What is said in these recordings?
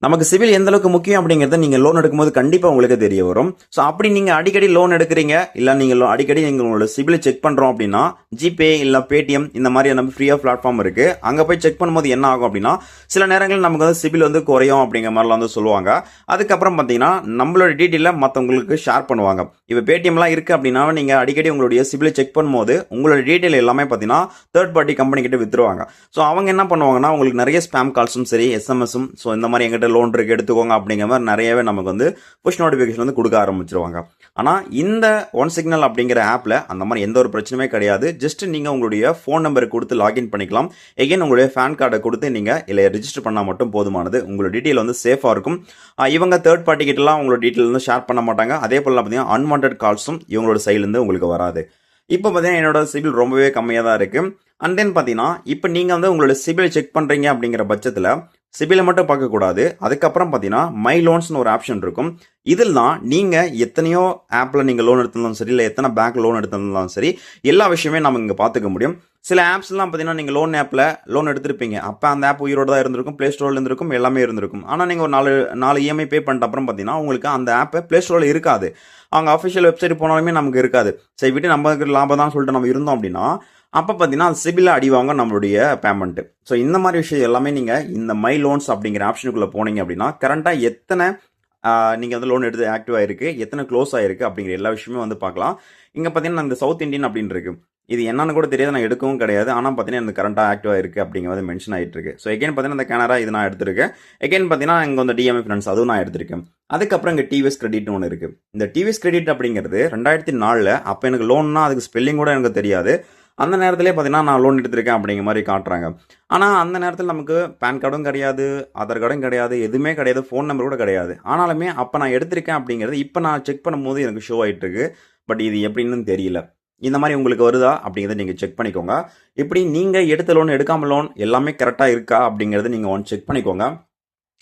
நமக்கு சிவில் எந்த அளவுக்கு முக்கியம் அப்படிங்கறத நீங்க லோன் எடுக்கும்போது கண்டிப்பா உங்களுக்கு தெரிய வரும். ஸோ அப்படி நீங்க அடிக்கடி லோன் எடுக்கிறீங்க, இல்ல நீங்க அடிக்கடி நீங்க உங்களோட சிவில் செக் பண்றோம் அப்படின்னா, ஜிபே இல்ல பேடிஎம் இந்த மாதிரி நம்ம ஃப்ரீயா பிளாட்ஃபார்ம் இருக்கு. அங்க போய் செக் பண்ணும்போது என்ன ஆகும் அப்படின்னா, சில நேரங்களில் நமக்கு வந்து சிவில் வந்து குறையும் அப்படிங்கிற மாதிரிலாம் வந்து சொல்லுவாங்க. அதுக்கப்புறம் பார்த்தீங்கன்னா நம்மளோட டீட்டெயில மற்றவங்களுக்கு ஷேர் பண்ணுவாங்க. இப்போ பேடிஎம்லாம் இருக்கு அப்படின்னா நீங்க அடிக்கடி உங்களுடைய சிவில் செக் பண்ணும்போது உங்களோட டீட்டெயில் எல்லாமே பார்த்தீங்கன்னா தேர்ட் பார்ட்டி கம்பெனி கிட்ட வித்துருவாங்க. ஸோ அவங்க என்ன பண்ணுவாங்கன்னா உங்களுக்கு நிறைய ஸ்பேம் கால்ஸும் சரி, எஸ்எம்எஸும் ஸோ இந்த மாதிரி எங்கிட்ட லோன் இருக்கு எடுத்துக்கோங்க அப்படிங்கிற மாதிரி நிறையவே நமக்கு வந்து புஷ் நோட்டிஃபிகேஷன் வந்து கொடுக்க ஆரம்பிச்சிருவாங்க. ஆனால் இந்த ஒன் சிக்னல் அப்படிங்கிற ஆப்பில் அந்த மாதிரி எந்த ஒரு பிரச்சனையுமே கிடையாது. ஜஸ்ட் நீங்கள் உங்களுடைய ஃபோன் நம்பரை கொடுத்து லாகின் பண்ணிக்கலாம். எகைன் உங்களுடைய பேன் கார்டை கொடுத்து நீங்கள் இல்லை ரிஜிஸ்டர் பண்ணால் மட்டும் போதுமானது. உங்களோட டீட்டெயில் வந்து சேஃபாக இருக்கும். இவங்க தேர்ட் பார்ட்டி கிட்டலாம் உங்களோட டீட்டெயில் வந்து ஷேர் பண்ண மாட்டாங்க. அதே போல் பார்த்தீங்கன்னா அன்வான்ட் கால்ஸும் இவங்களோட சைட்லேருந்து உங்களுக்கு வராது. இப்போ பார்த்தீங்கன்னா என்னோட சிபில் ரொம்பவே கம்மியாக தான் இருக்கு. அண்ட் தென் பார்த்தீங்கன்னா இப்போ நீங்கள் வந்து உங்களோட சிபில் செக் பண்ணுறீங்க அப்படிங்கிற பட்சத்தில் சிபிலை மட்டும் பார்க்கக்கூடாது. அதுக்கப்புறம் பார்த்தீங்கன்னா மை லோன்ஸ்னு ஒரு ஆப்ஷன் இருக்கும். இதில் தான் நீங்கள் எத்தனையோ ஆப்பில் நீங்கள் லோன் எடுத்திருந்தாலும் சரி, இல்லை எத்தனை பேங்க் லோன் எடுத்திருந்தாலும் சரி, எல்லா விஷயமே நம்ம இங்கே பார்த்துக்க முடியும். சில ஆப்ஸ்லாம் பார்த்தீங்கன்னா நீங்கள் லோன் ஆப்பில் லோன் எடுத்திருப்பீங்க. அப்போ அந்த ஆப் உயிரோடு தான் இருந்திருக்கும், ப்ளே ஸ்டோரில் இருந்திருக்கும், எல்லாமே இருந்திருக்கும். ஆனால் நீங்கள் ஒரு நாலு இஎம்ஐ பே பண்ணிட்ட அப்புறம் பார்த்தீங்கன்னா உங்களுக்கு அந்த ஆப்பை ப்ளே ஸ்டோரில் இருக்காது. அவங்க அஃபிஷியல் வெப்சைட் போனாலுமே நமக்கு இருக்காது. சரி விட்டு நமக்கு லாபம் தான் சொல்லிட்டு நம்ம இருந்தோம் அப்படின்னா அப்போ பார்த்தீங்கன்னா அது சிபில் அடிவாங்க நம்மளுடைய பேமெண்ட்டு. ஸோ இந்த மாதிரி விஷயம் எல்லாமே நீங்கள் இந்த மை லோன்ஸ் அப்படிங்கிற ஆப்ஷனுக்குள்ளே போனீங்க அப்படின்னா கரண்ட்டாக எத்தனை நீங்கள் வந்து லோன் எடுத்து ஆக்டிவ் ஆயிருக்கு, எத்தனை க்ளோஸ் ஆயிருக்கு அப்படிங்கிற எல்லா விஷயமே வந்து பார்க்கலாம். இங்கே பார்த்தீங்கன்னா இந்த சவுத் இந்தியன் அப்படின்னு இருக்கு. இது என்னன்னு கூட தெரியாது, நான் எடுக்கவும் கிடையாது. ஆனால் பார்த்தீங்கன்னா இந்த கரண்ட்டாக ஆக்டிவ் ஆயிருக்கு அப்படிங்கிறது மென்ஷன் ஆகிட்டு இருக்கு. ஸோ எகைன் பார்த்தீங்கன்னா இந்த கேனரா இது நான் எடுத்திருக்கேன். எகைன் பார்த்தீங்கன்னா இங்கே வந்து டிஎம்ஐ ஃபினான்ஸ் அதுவும் நான் எடுத்திருக்கேன். அதுக்கப்புறம் இங்கே டிவிஎஸ் கிரெடிட்னு ஒன்று இருக்குது. இந்த டிவிஎஸ் கிரெடிட் அப்படிங்கிறது 2004 அப்போ எனக்கு லோன்னா அதுக்கு ஸ்பெல்லிங் கூட எனக்கு தெரியாது. அந்த நேரத்திலே பார்த்தீங்கன்னா நான் லோன் எடுத்திருக்கேன் அப்படிங்கிற மாதிரி காட்டுறாங்க. ஆனால் அந்த நேரத்தில் நமக்கு பேன் கார்டும் கிடையாது, ஆதார் கார்டும் கிடையாது, எதுவுமே கிடையாது, ஃபோன் நம்பர் கூட கிடையாது. ஆனாலுமே அப்போ நான் எடுத்திருக்கேன் அப்படிங்கிறது இப்போ நான் செக் பண்ணும்போது எனக்கு ஷோ ஆகிட்டு இருக்கு. பட் இது எப்படின்னு தெரியல. இந்த மாதிரி உங்களுக்கு வருதா அப்படிங்கிறத நீங்கள் செக் பண்ணிக்கோங்க. இப்படி நீங்கள் எடுத்த லோன் எடுக்காம லோன் எல்லாமே கரெக்டாக இருக்கா அப்படிங்கிறத நீங்கள் ஒன் செக் பண்ணிக்கோங்க.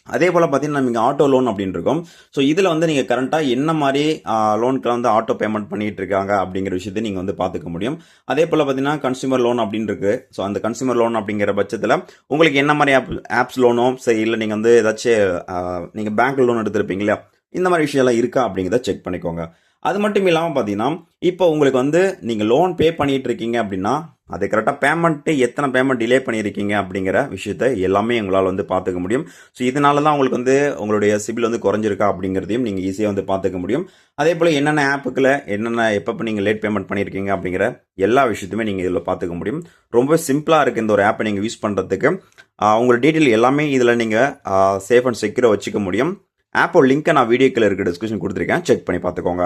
அதே போல் பார்த்தீங்கன்னா நீங்கள் ஆட்டோ லோன் அப்படின்னு இருக்கும். ஸோ இதில் வந்து நீங்கள் கரண்ட்டாக என்ன மாதிரி லோனுக்கெல்லாம் வந்து ஆட்டோ பேமெண்ட் பண்ணிட்டு இருக்காங்க அப்படிங்கிற விஷயத்தை நீங்கள் வந்து பார்த்துக்க முடியும். அதே போல் பார்த்தீங்கன்னா கன்சியூமர் லோன் அப்படின்னு இருக்கு. ஸோ அந்த கன்சியூமர் லோன் அப்படிங்கிற பட்சத்தில் உங்களுக்கு என்ன மாதிரி ஆப்ஸ் லோனோ சரி, இல்லை நீங்கள் வந்து ஏதாச்சும் நீங்கள் பேங்க் லோன் எடுத்திருப்பீங்க இல்லையா, இந்த மாதிரி விஷயம்லாம் இருக்கா அப்படிங்கிறத செக் பண்ணிக்கோங்க. அது மட்டும் இல்லாமல் பார்த்தீங்கன்னா இப்போ உங்களுக்கு வந்து நீங்கள் லோன் பே பண்ணிட்டு இருக்கீங்க அப்படின்னா அது கரெக்டாக பேமெண்ட்டு எத்தனை பேமெண்ட் டிலே பண்ணியிருக்கீங்க அப்படிங்கிற விஷயத்த எல்லாமே உங்களால் வந்து பார்த்துக்க முடியும். ஸோ இதனால தான் உங்களுக்கு வந்து உங்களுடைய சிபில் வந்து குறைஞ்சிருக்கா அப்படிங்கிறதையும் நீங்கள் ஈஸியாக வந்து பார்த்துக்க முடியும். அதே போல் என்னென்ன ஆப்புக்கில் என்னென்ன எப்போ நீங்கள் லேட் பேமெண்ட் பண்ணியிருக்கீங்க அப்படிங்கிற எல்லா விஷயத்தையுமே நீங்கள் இதில் பார்த்துக்க முடியும். ரொம்ப சிம்பிளாக இருக்குது இந்த ஒரு ஆப்பை நீங்கள் யூஸ் பண்ணுறதுக்கு. உங்களோட டீட்டெயில் எல்லாமே இதில் நீங்கள் சேஃப் அண்ட் செக்யூராக வச்சுக்க முடியும். ஆப்போட லிங்க்கை நான் வீடியோக்கில் இருக்க டிஸ்கிரிப்ஷன் கொடுத்துருக்கேன், செக் பண்ணி பார்த்துக்கோங்க.